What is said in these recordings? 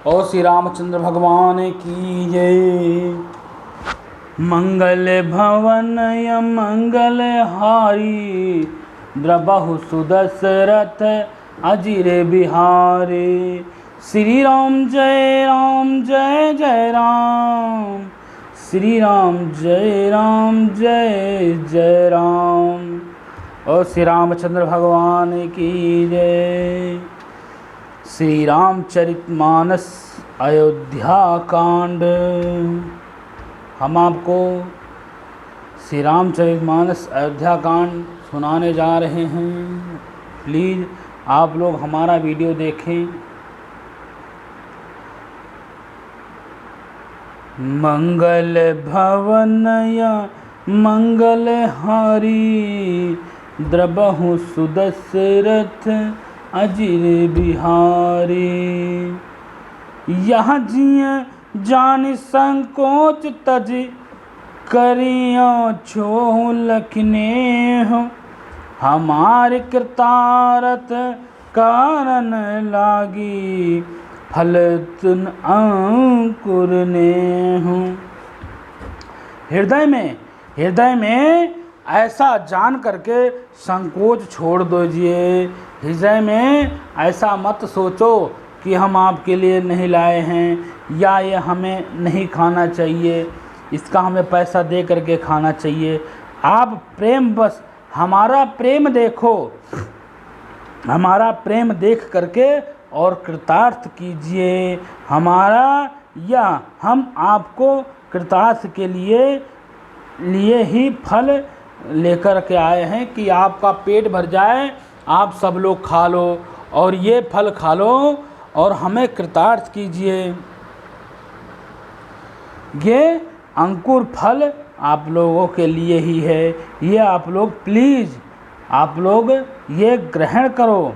और श्री रामचंद्र भगवान की जय। मंगल भवन य मंगल हारी, द्रबहु सुदशरथ अजिर बिहारी। श्री राम जय जय राम, श्री राम जय जय राम। और श्री रामचंद्र भगवान की जय। श्री रामचरितमानस अयोध्या कांड। हम आपको श्री रामचरितमानस अयोध्या कांड सुनाने जा रहे हैं। प्लीज़ आप लोग हमारा वीडियो देखें। मंगल भवन या मंगल हारी, द्रबहु सुदशरथ अजिर बिहारी। यह जिय जान संकोच तज, करियो छो लखने हो। हमारे कृतारथ कारण लागी, फल तुन अंकुर ने हूँ। हृदय में ऐसा जान करके संकोच छोड़ दीजिए। हृदय में ऐसा मत सोचो कि हम आपके लिए नहीं लाए हैं, या ये हमें नहीं खाना चाहिए, इसका हमें पैसा दे करके खाना चाहिए। आप प्रेम, बस हमारा प्रेम देखो, हमारा प्रेम देख करके और कृतार्थ कीजिए हमारा, या हम आपको कृतार्थ के लिए ही फल लेकर के आए हैं कि आपका पेट भर जाए, आप सब लोग खा लो और ये फल खा लो और हमें कृतार्थ कीजिए। ये अंकुर फल आप लोगों के लिए ही है, ये आप लोग प्लीज़ आप लोग ये ग्रहण करो।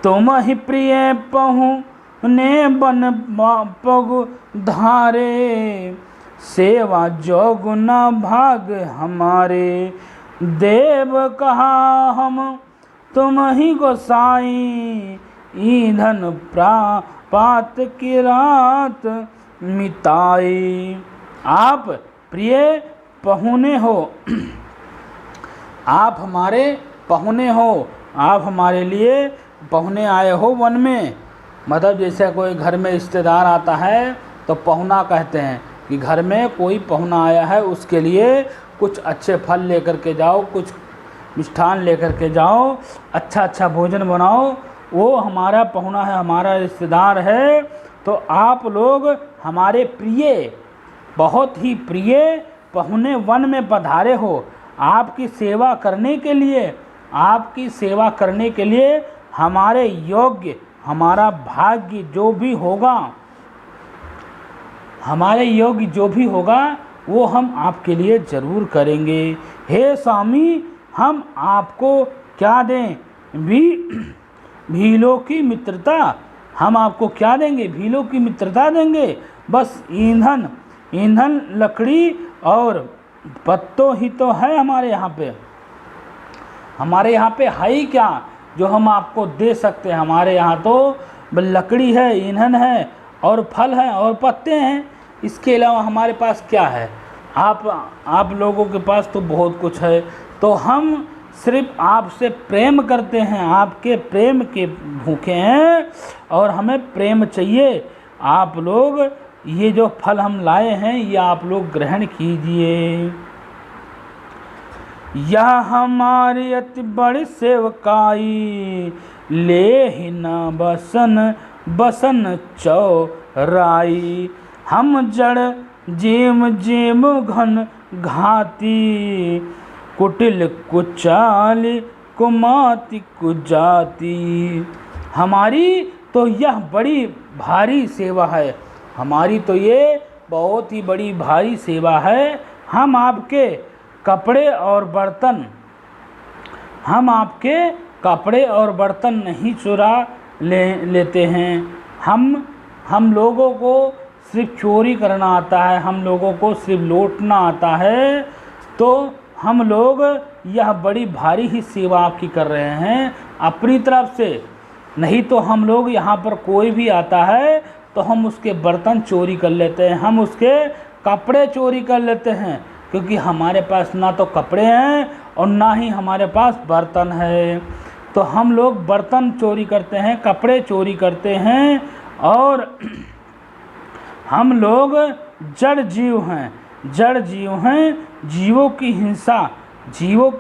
तुम ही प्रिय पहुने बन पग धारे, सेवा जोगुना भाग हमारे। देव कहा हम तुम ही गोसाई, ईंधन पात की रात मिताई। आप प्रिय पहुने हो, आप हमारे पहुने हो, आप हमारे लिए पहुने आए हो वन में। मतलब जैसे कोई घर में रिश्तेदार आता है तो पहुना कहते हैं कि घर में कोई पहुना आया है, उसके लिए कुछ अच्छे फल लेकर के जाओ, कुछ मिष्ठान लेकर के जाओ, अच्छा भोजन बनाओ। वो हमारा पहुना है, हमारा रिश्तेदार है। तो आप लोग हमारे प्रिय, बहुत ही प्रिय पहुने वन में पधारे हो। आपकी सेवा करने के लिए, आपकी सेवा करने के लिए हमारे योग्य, हमारा भाग्य जो भी होगा, हमारे योग्य जो भी होगा वो हम आपके लिए ज़रूर करेंगे। हे स्वामी, हम आपको क्या दें? भीलों की मित्रता। हम आपको क्या देंगे? भीलों की मित्रता देंगे। बस ईंधन लकड़ी और पत्तों ही तो है हमारे यहाँ पे। हमारे यहाँ पे है ही क्या जो हम आपको दे सकते हैं? हमारे यहाँ तो लकड़ी है, ईंधन है और फल हैं और पत्ते हैं। इसके अलावा हमारे पास क्या है? आप लोगों के पास तो बहुत कुछ है। तो हम सिर्फ आपसे प्रेम करते हैं, आपके प्रेम के भूखे हैं और हमें प्रेम चाहिए। आप लोग ये जो फल हम लाए हैं ये आप लोग ग्रहण कीजिए। यह हमारी अति बड़ी सेवकाई, ले ही न बसन चौराई। हम जड़ जेम घन घाती, कुटिल कुचाल कुमाति कुजाती। हमारी तो यह बड़ी भारी सेवा है, हमारी तो ये बहुत ही बड़ी भारी सेवा है। हम आपके कपड़े और बर्तन नहीं चुरा लेते हैं। हम लोगों को सिर्फ चोरी करना आता है, हम लोगों को सिर्फ लूटना आता है। तो हम लोग यह बड़ी भारी ही सेवा आपकी कर रहे हैं अपनी तरफ से। नहीं तो हम लोग यहाँ पर कोई भी आता है तो तो हम उसके बर्तन चोरी कर लेते हैं, हम उसके कपड़े चोरी कर लेते हैं, क्योंकि हमारे पास ना तो कपड़े हैं और ना ही हमारे पास बर्तन है। तो हम लोग बर्तन चोरी करते हैं, कपड़े चोरी करते हैं, और हम लोग जड़ जीव हैं, जड़ जीव हैं, जीवों की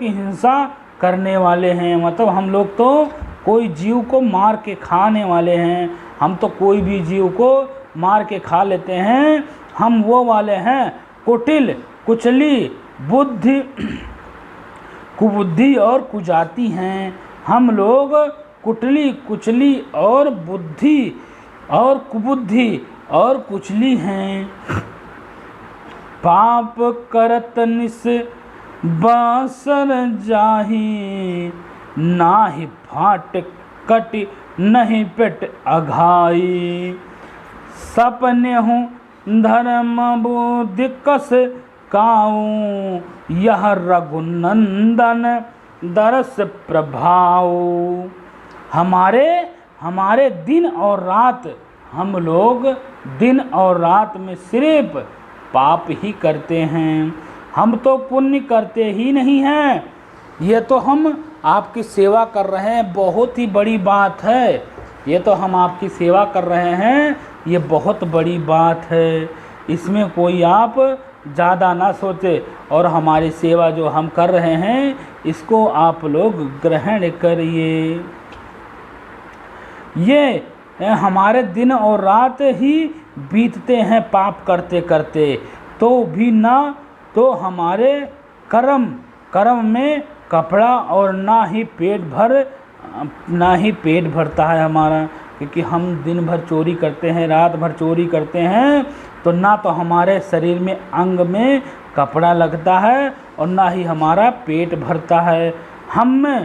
हिंसा करने वाले हैं। मतलब हम लोग तो कोई जीव को मार के खाने वाले हैं, हम तो कोई भी जीव को मार के खा लेते हैं। हम वो वाले हैं कुटिल, कुचली बुद्धि, कुबुद्धि और कुजाति हैं। हम लोग कुटली, कुचली और बुद्धि और कुबुद्धि और कुचली हैं। पाप करत निस बासर जाही, नाही फाट कट नहीं पेट अघाई। सपने हूँ धर्म बुद्धि कस काऊं, यह रघुनंदन दरस प्रभाव। हमारे दिन और रात, हम लोग दिन और रात में सिर्फ पाप ही करते हैं, हम तो पुण्य करते ही नहीं हैं। ये तो हम आपकी सेवा कर रहे हैं, बहुत ही बड़ी बात है। ये तो हम आपकी सेवा कर रहे हैं, ये बहुत बड़ी बात है। इसमें कोई आप ज़्यादा ना सोचे, और हमारी सेवा जो हम कर रहे हैं इसको आप लोग ग्रहण करिए। ये हमारे दिन और रात ही बीतते हैं पाप करते करते, तो भी ना तो हमारे कर्म में कपड़ा और ना ही पेट भरता है हमारा, क्योंकि हम दिन भर चोरी करते हैं, रात भर चोरी करते हैं, तो ना तो हमारे शरीर में अंग में कपड़ा लगता है और ना ही हमारा पेट भरता है। हमने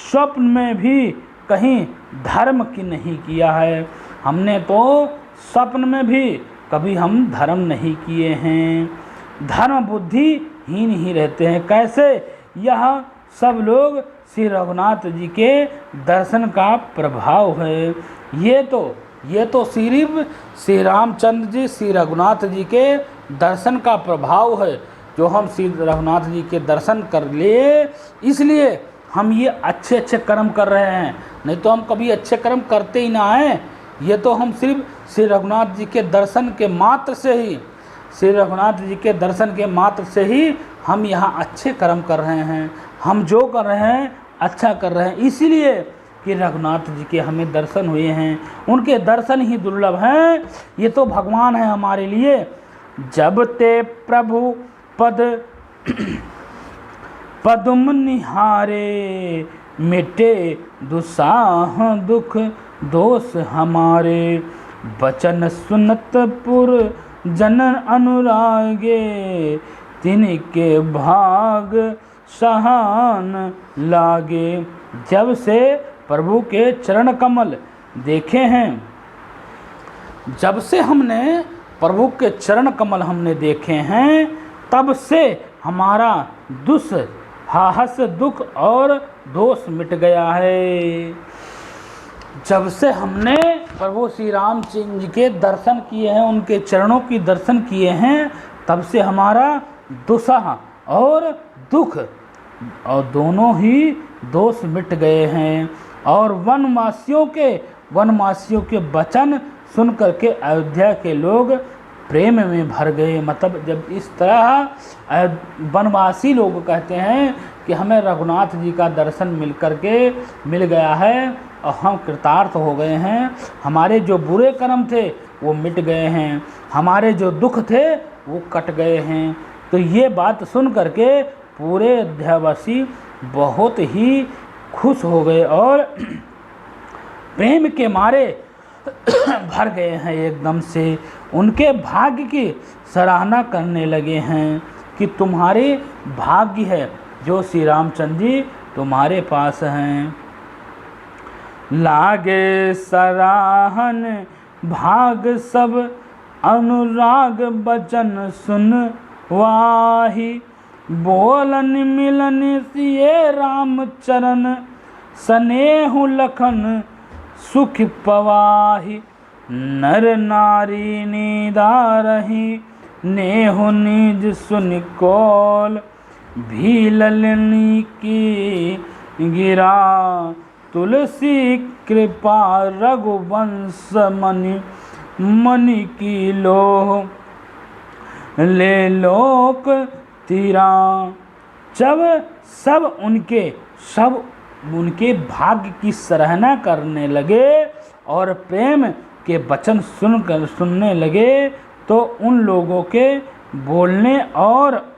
स्वप्न में भी कहीं धर्म की नहीं किया है, हमने तो स्वप्न में भी कभी हम धर्म नहीं किए हैं। धर्म बुद्धि हीन ही रहते हैं। कैसे? यह सब लोग श्री रघुनाथ जी के दर्शन का प्रभाव है। ये तो सिर्फ श्री रामचंद्र जी, श्री रघुनाथ जी के दर्शन का प्रभाव है, जो हम श्री रघुनाथ जी के दर्शन कर लिए, इसलिए हम ये अच्छे अच्छे कर्म कर रहे हैं। नहीं तो हम कभी अच्छे कर्म करते ही ना आए। ये तो हम सिर्फ श्री रघुनाथ जी के दर्शन के मात्र से ही, श्री रघुनाथ जी के दर्शन के मात्र से ही हम यहाँ अच्छे कर्म कर रहे हैं। हम जो कर रहे हैं अच्छा कर रहे हैं, इसीलिए कि रघुनाथ जी के हमें दर्शन हुए हैं। उनके दर्शन ही दुर्लभ हैं, ये तो भगवान है हमारे लिए। जब ते प्रभु पद्म निहारे, मिटे दुसाह दुख दोष हमारे। बचन सुनत पुर जन अनुरागे, तिनके भाग सहान लागे। जब से प्रभु के चरण कमल देखे हैं, जब से हमने प्रभु के चरण कमल हमने देखे हैं, तब से हमारा हाहस दुख और दोष मिट गया है। जब से हमने प्रभु श्री रामचंद्र जी के दर्शन किए हैं, उनके चरणों की दर्शन किए हैं, तब से हमारा दुस्साह और दुख और दोनों ही दोष मिट गए हैं। और वनवासियों के वचन सुन करके अयोध्या के लोग प्रेम में भर गए। मतलब जब इस तरह वनवासी लोग कहते हैं कि हमें रघुनाथ जी का दर्शन मिल गया है और हम कृतार्थ हो गए हैं, हमारे जो बुरे कर्म थे वो मिट गए हैं, हमारे जो दुख थे वो कट गए हैं, तो ये बात सुन करके पूरे अयोध्यावासी बहुत ही खुश हो गए और प्रेम के मारे भर गए हैं एकदम से। उनके भाग्य की सराहना करने लगे हैं कि तुम्हारे भाग्य है जो श्री रामचंद्र जी तुम्हारे पास हैं। लागे सराहन भाग सब अनुराग बचन सुन वाही, बोलन मिलन सिए राम चरण, स्नेहु लखन सुख पवाही। नर नारी नीदारही नेहु निज सुनि कौल। भी ललनी की गिरा तुलसी कृपा रघुवंश मनि मनि की लोह ले लोक तीरा। जब सब उनके भाग्य की सराहना करने लगे और प्रेम के वचन सुनने लगे तो उन लोगों के बोलने और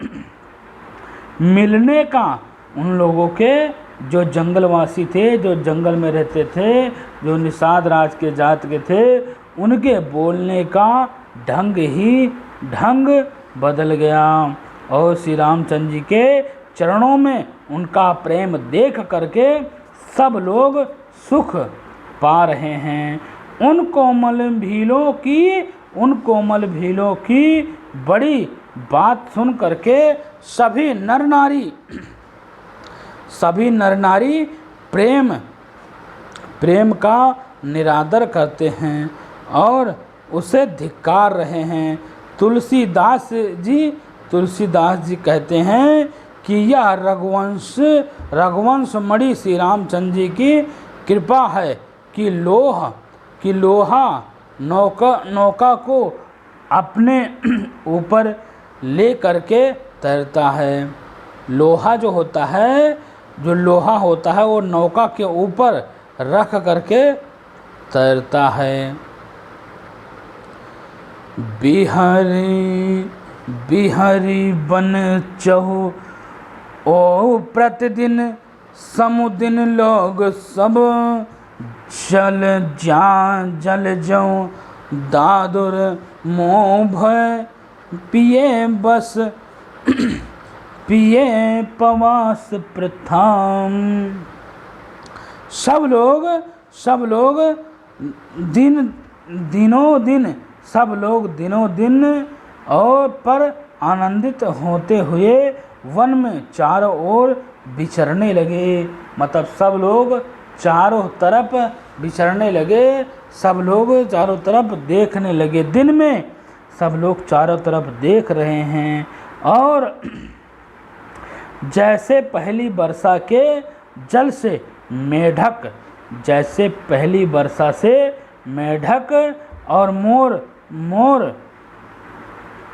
मिलने का, उन लोगों के जो जंगलवासी थे, जो जंगल में रहते थे, जो निषाद राज के जात के थे, उनके बोलने का ढंग बदल गया। और श्री रामचंद्र जी के चरणों में उनका प्रेम देख करके सब लोग सुख पा रहे हैं। उन कोमल भीलों की बड़ी बात सुन करके सभी नर नारी प्रेम का निरादर करते हैं और उसे धिक्कार रहे हैं। तुलसीदास जी कहते हैं कि यह रघुवंश मणि श्री रामचंद्र जी की कृपा है कि लोहा नौका को अपने ऊपर ले करके तैरता है। लोहा होता है वो नौका के ऊपर रख करके तैरता है। बिहारी बन चहु ओ प्रतिदिन समुदिन लोग सब जल जाऊं दादुर मोह भय पिए पवास प्रथम। सब लोग दिनों दिन और पर आनंदित होते हुए वन में चारों ओर विचरने लगे। मतलब सब लोग चारों तरफ विचरने लगे, सब लोग चारों तरफ देखने लगे। दिन में सब लोग चारों तरफ देख रहे हैं और जैसे पहली वर्षा के जल से मेढक, और मोर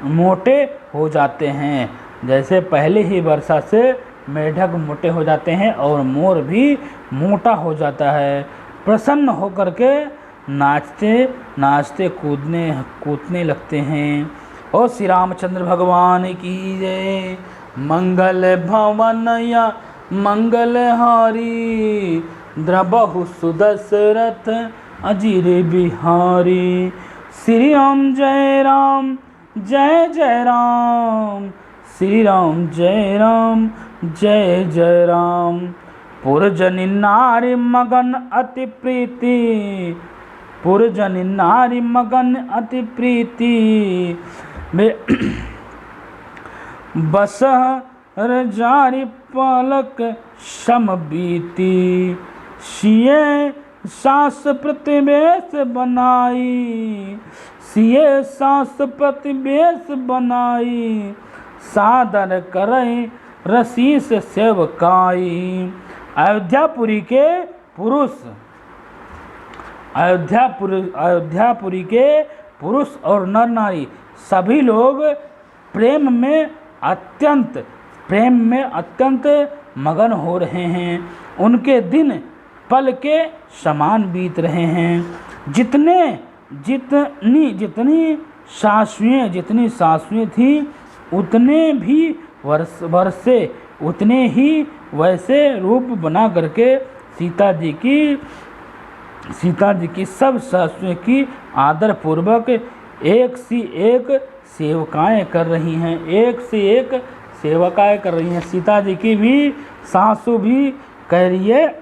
मोटे हो जाते हैं। जैसे पहले ही वर्षा से मेढक मोटे हो जाते हैं और मोर भी मोटा हो जाता है। प्रसन्न होकर के नाचते कूदने लगते हैं। और श्री रामचंद्र भगवान की जय। मंगल भवनया मंगलहारी द्रबहु सुदशरथ अजीर बिहारी। श्री राम जय राम जय जय राम, श्री राम जय राम जय जय राम। पुरजनि नारी मगन अति प्रीति, पुरजनि नारी मगन अति प्रीति। बस रजारी पलक सम बीती, सिए सास प्रतिवेश बनाई, सिए सास प्रतिवेश बनाई। सादर करई रसीस सेवकाई। अयोध्यापुरी के पुरुष और नर नारी सभी लोग प्रेम में अत्यंत मगन हो रहे हैं। उनके दिन पल के समान बीत रहे हैं। जितनी सासुएं थी उतने भी वर्षे उतने ही वैसे रूप बना करके सीता जी की सब सासुएं की आदर पूर्वक एक सी एक सेवकाएं कर रही हैं। सीता जी की भी सासू भी कह रही है,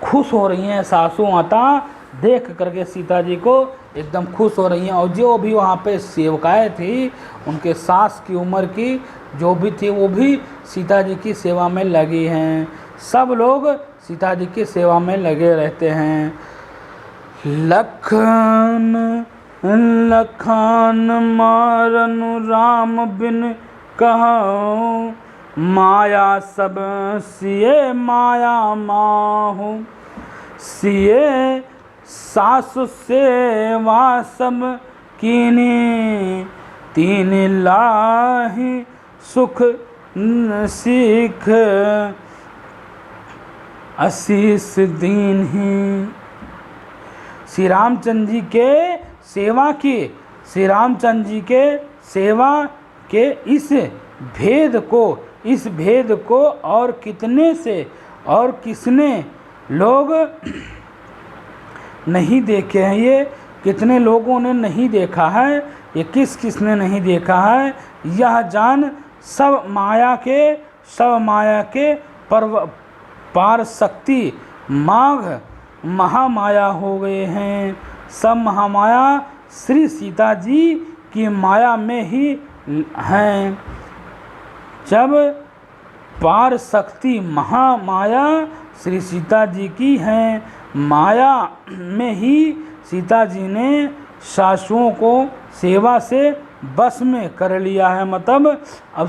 खुश हो रही हैं। सासू माता देख करके सीता जी को एकदम खुश हो रही हैं। और जो भी वहाँ पे सेवकाएं थी, उनके सास की उम्र की जो भी थी, वो भी सीता जी की सेवा में लगी हैं। सब लोग सीता जी की सेवा में लगे रहते हैं। लखन लखान मारनु राम बिन कहूँ, माया सब सिए माया माहू, सिए सासु सेवा सब कीनी, तीन लाही सुख सीख, आशीष दीन ही। श्री रामचंद्र जी के सेवा की, श्री रामचंद्र जी के सेवा के इस भेद को और कितने से और किसने लोग नहीं देखे हैं, ये कितने लोगों ने नहीं देखा है, ये किसने नहीं देखा है, यह जान सब माया के पार शक्ति माघ महामाया हो गए हैं। सब महामाया श्री सीता जी की माया में ही हैं। जब पार शक्ति महामाया श्री सीता जी की हैं, माया में ही सीता जी ने सासुओं को सेवा से बस में कर लिया है। मतलब अब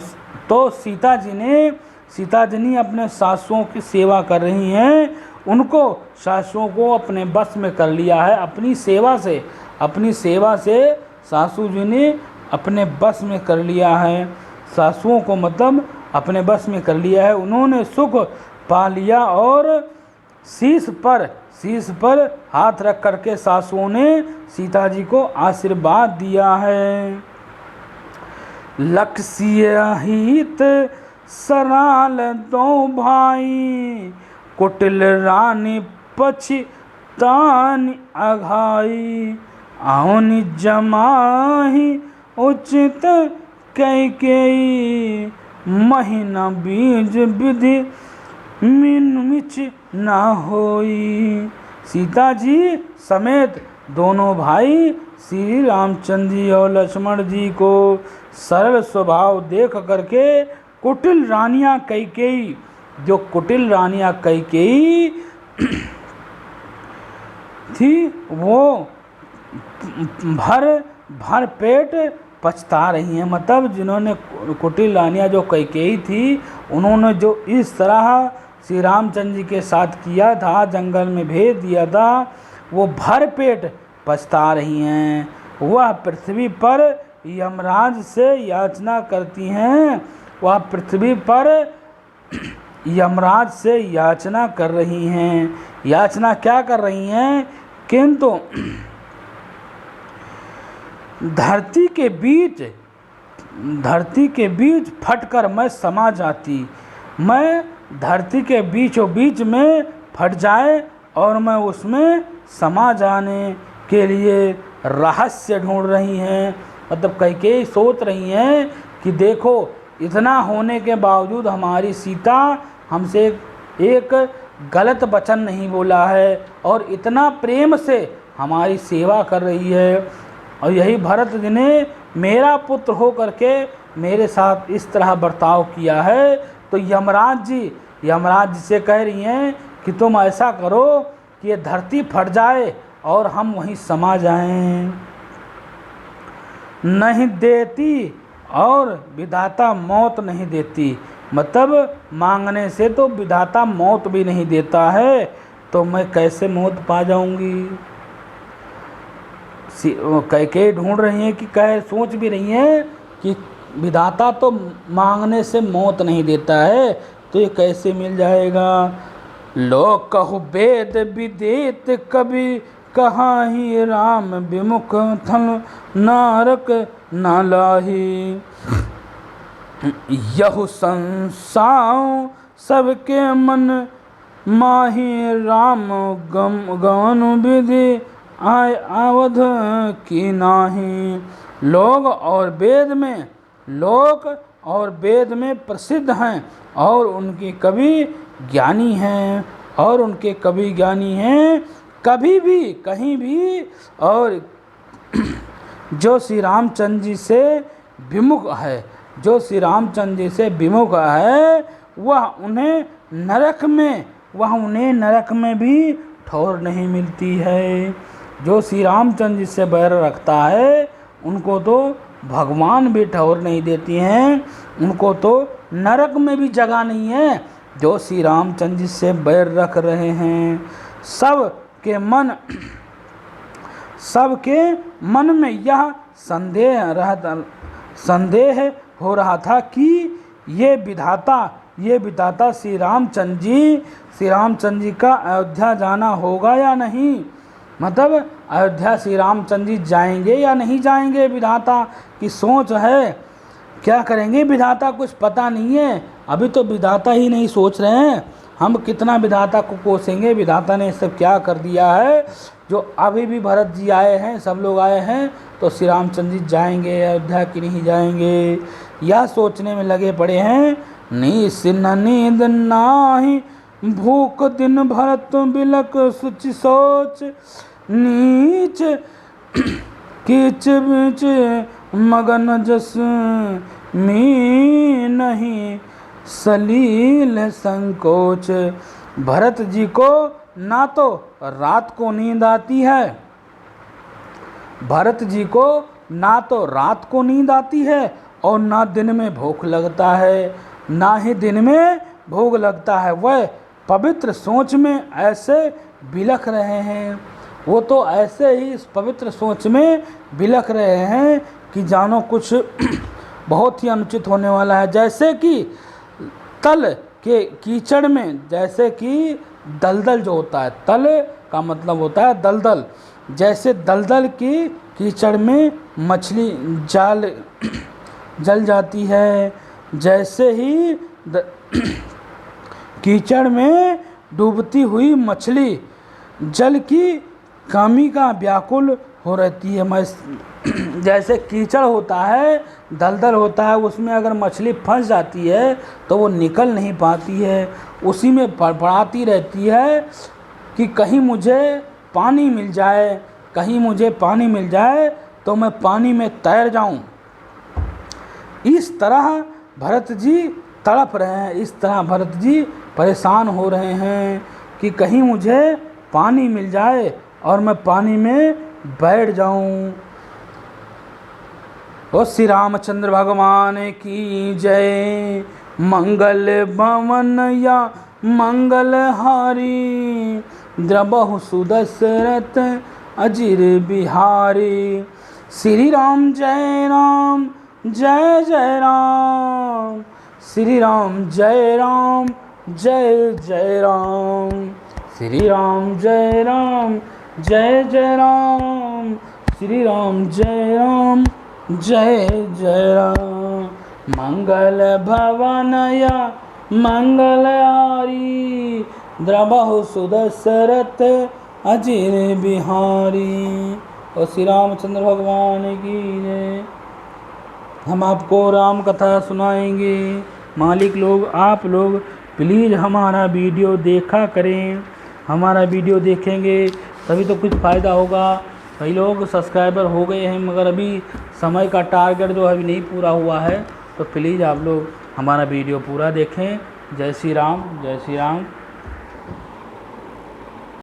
तो सीता जी अपने सासुओं की सेवा कर रही हैं, उनको सासुओं को अपने बस में कर लिया है। अपनी सेवा से सासू जी ने अपने बस में कर लिया है, सासुओं को मतलब अपने बस में कर लिया है। उन्होंने सुख पा लिया और शीश पर हाथ रख करके सासुओं ने सीता जी को आशीर्वाद दिया है। लक्ष्य हित सराल दो भाई, कुटिल रानी पछतानी अघाई, आउनि जमाही उचित कैकेयी, महीना बीज विधि मिच ना होई। सीता जी समेत दोनों भाई श्री रामचंद्र जी और लक्ष्मण जी को सरल स्वभाव देख करके कुटिल रानियां कैकेयी, जो कुटिल रानियां कैकेयी थी, वो भर पेट पछता रही हैं। मतलब जिन्होंने कुटिल रानियां जो कैकेयी थी, उन्होंने जो इस तरह श्री रामचंद्र जी के साथ किया था, जंगल में भेज दिया था, वो भर पेट पछता रही हैं। वह पृथ्वी पर यमराज से याचना करती हैं, वह पृथ्वी पर यमराज से याचना कर रही हैं। याचना क्या कर रही हैं? किंतु धरती के बीच फटकर मैं समा जाती, मैं धरती के बीचों बीच में फट जाए और मैं उसमें समा जाने के लिए रहस्य ढूंढ रही हैं। मतलब कैकेयी सोच रही हैं कि देखो, इतना होने के बावजूद हमारी सीता हमसे एक गलत वचन नहीं बोला है और इतना प्रेम से हमारी सेवा कर रही है, और यही भरत जी ने मेरा पुत्र हो करके मेरे साथ इस तरह बर्ताव किया है। तो यमराज जी से कह रही हैं कि तुम ऐसा करो कि ये धरती फट जाए और हम वहीं समा जाएं। नहीं देती और विधाता मौत नहीं देती, मतलब मांगने से तो विधाता मौत भी नहीं देता है, तो मैं कैसे मौत पा जाऊंगी। कैकेयी ढूंढ रही हैं कि सोच भी रही हैं कि विधाता तो मांगने से मौत नहीं देता है, तो ये कैसे मिल जाएगा। लोग कहु वेद विदित कवि, कहाँ ही राम विमुख थल नारक न लाही। यहु संसार सबके मन माही, राम गमन विधि आय आवध की नाही। लोग और वेद में प्रसिद्ध हैं और उनके कवि ज्ञानी हैं, कभी भी कहीं भी, और जो श्री रामचंद्र जी से विमुख है, वह उन्हें नरक में भी ठौर नहीं मिलती है। जो श्री रामचंद्र जी से बैर रखता है उनको तो भगवान भी ठौर नहीं देती हैं, उनको तो नरक में भी जगह नहीं है। जो श्री रामचंद्र जी से बैर रख रहे हैं, सबके मन में यह संदेह हो रहा था कि ये विधाता श्री रामचंद्र जी का अयोध्या जाना होगा या नहीं। मतलब अयोध्या श्री रामचंद्र जी जाएंगे या नहीं जाएंगे, विधाता की सोच है। क्या करेंगे विधाता कुछ पता नहीं है, अभी तो विधाता ही नहीं सोच रहे हैं, हम कितना विधाता को कोसेंगे। विधाता ने सब क्या कर दिया है, जो अभी भी भरत जी आए हैं, सब लोग आए हैं, तो श्री रामचंद्र जी जाएंगे अयोध्या की नहीं जाएंगे, यह सोचने में लगे पड़े हैं। नीस न नींद नाही भूख दिन भरत बिलक सुचि सोच, नीच कीच बीच मगन जस मी नहीं सलील संकोच। भरत जी को ना तो रात को नींद आती है, भरत जी को ना तो रात को नींद आती है और ना दिन में भूख लगता है, ना ही दिन में भूख लगता है। वह पवित्र सोच में ऐसे बिलख रहे हैं, वो तो ऐसे ही इस पवित्र सोच में बिलख रहे हैं कि जानो कुछ बहुत ही अनुचित होने वाला है। जैसे कि तल के कीचड़ में, जैसे कि दलदल जो होता है, तल का मतलब होता है दलदल, जैसे दलदल की कीचड़ में मछली जल जाती है, जैसे ही कीचड़ में डूबती हुई मछली जल की कमी का व्याकुल हो रहती है। जैसे कीचड़ होता है, दलदल होता है, उसमें अगर मछली फंस जाती है तो वो निकल नहीं पाती है, उसी में फड़फड़ाती रहती है कि कहीं मुझे पानी मिल जाए, कहीं मुझे पानी मिल जाए तो मैं पानी में तैर जाऊं। इस तरह भरत जी तड़प रहे हैं, इस तरह भरत जी परेशान हो रहे हैं कि कहीं मुझे पानी मिल जाए और मैं पानी में बैठ जाऊं। ओ श्री रामचंद्र भगवान की जय। मंगल भवन या मंगलहारी, द्रबहु सुदशरथ अजिर बिहारी। श्री राम जय राम जय जय राम, श्री राम जय राम जय जय राम, श्री राम जय राम जय जय राम, श्री राम जय राम जय जय राम। मंगल भवन या मंगलहारी, द्रबहु सुदशरथ अजिर बिहारी। और श्री रामचंद्र भगवान की जय। हम आपको राम कथा सुनाएंगे। मालिक लोग, आप लोग प्लीज़ हमारा वीडियो देखा करें, हमारा वीडियो देखेंगे तभी तो कुछ फ़ायदा होगा। कई लोग सब्सक्राइबर हो गए हैं मगर अभी समय का टारगेट जो अभी नहीं पूरा हुआ है, तो प्लीज़ आप लोग हमारा वीडियो पूरा देखें। जय श्री राम, जय श्री राम।